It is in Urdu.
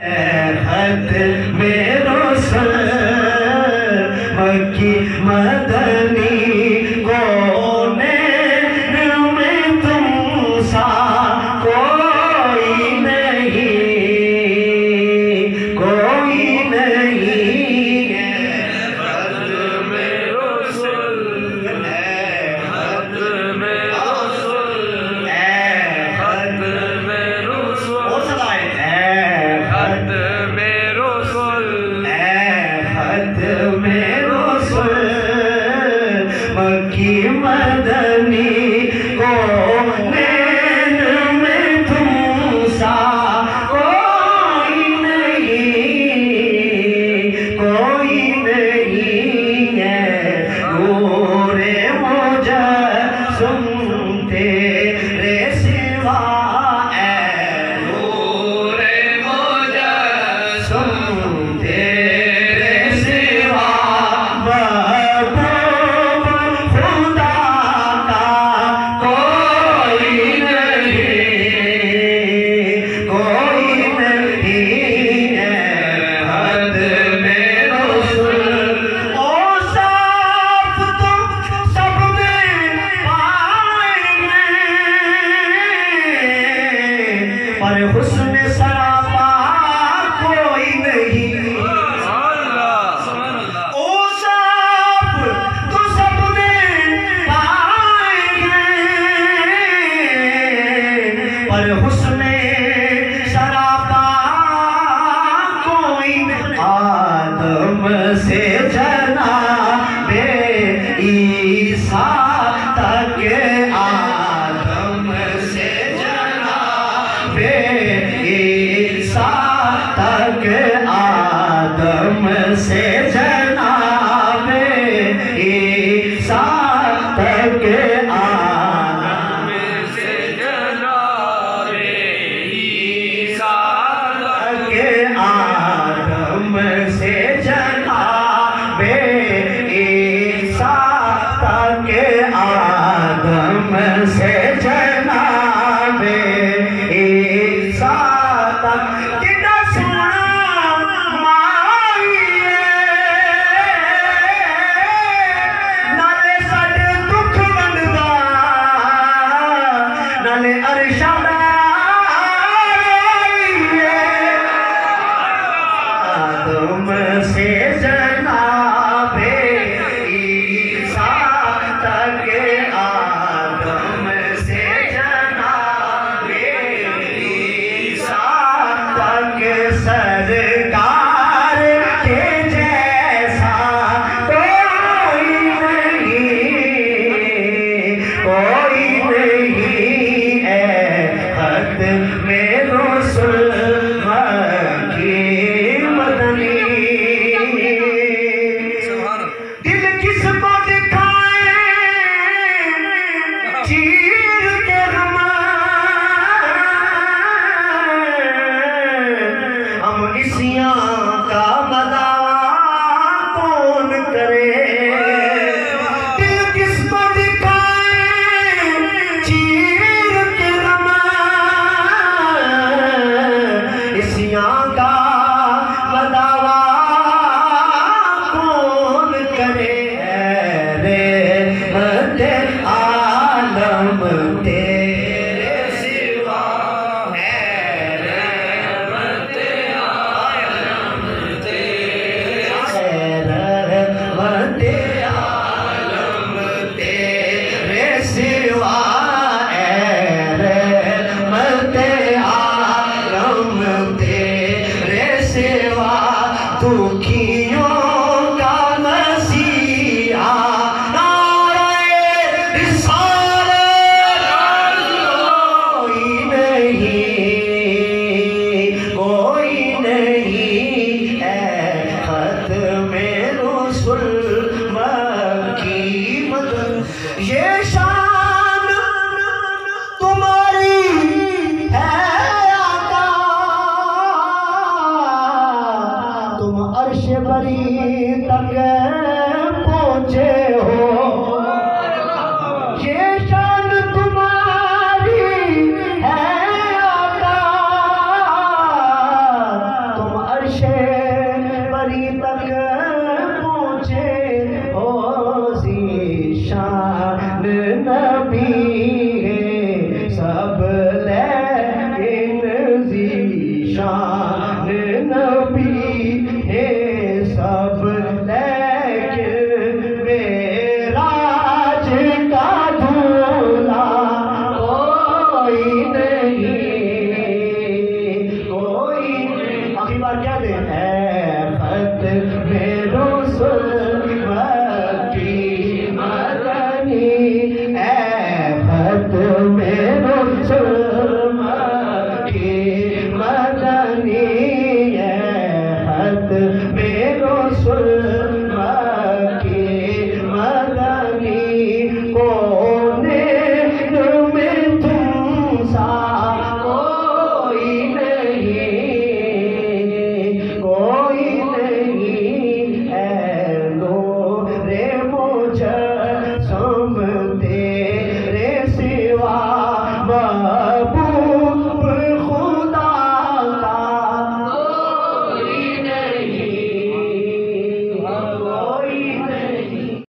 خط میں رسل مکی مدنی کونین میں تم سا کوئی نہیں خط میں رسل خط میں رسل خط میں رسل اور سدائے خط میں رسل خط میں رسل مکی مدنی کونین میں تم سا کوئی نہیں ہے نور مجسم تیرے سوا اے نور مجسم تیرے سوا محبوب خدا کا کوئی نہیں ہے حد میں رسول او صاف تم سب میں پائیں گے پر حسن سراپا کوئی نہیں او صاف تو سب میں پائیں گے پر حسن سراپا کوئی نہیں آدم سے جناب عیسیٰ تک آدم سے جناب عیسیٰ تک آدم سے جناب عیسیٰ تک آدم سے جناب عیسیٰ تک آدم سے جناب عیسیٰ تک آدم سے جناب عیسیٰ تک کتنا سونا مائی نالے ساڑے دکھ بندہ نالے ارشاد آدم سے جناب عیسیٰ تک آدم سے جناب عیسیٰ تک سرکار کے جیسا کوئی نہیں ہے خط میں رسل مکی مدنی دل کس کو دکھائیں چیر کے ہم عیسیٰ کا مدعا کون کرے دل کس کو دکھائیں چیر کے عیسیٰ کا مدعا کون کرے رحمت عالم تیرے سوا رحمت عالم تیرے رحمت عالم تیرے سوا رحمت عالم تیرے سوا دکھیوں کا مسیحا نعرہ رسالت کوئی نہیں ہے خط میں رسل مکی مدن یہ شان تمہاری ہے آقا تم عرش بری تک پہنچے ہو یہ شان تمہاری ہے آقا شان نبی ہے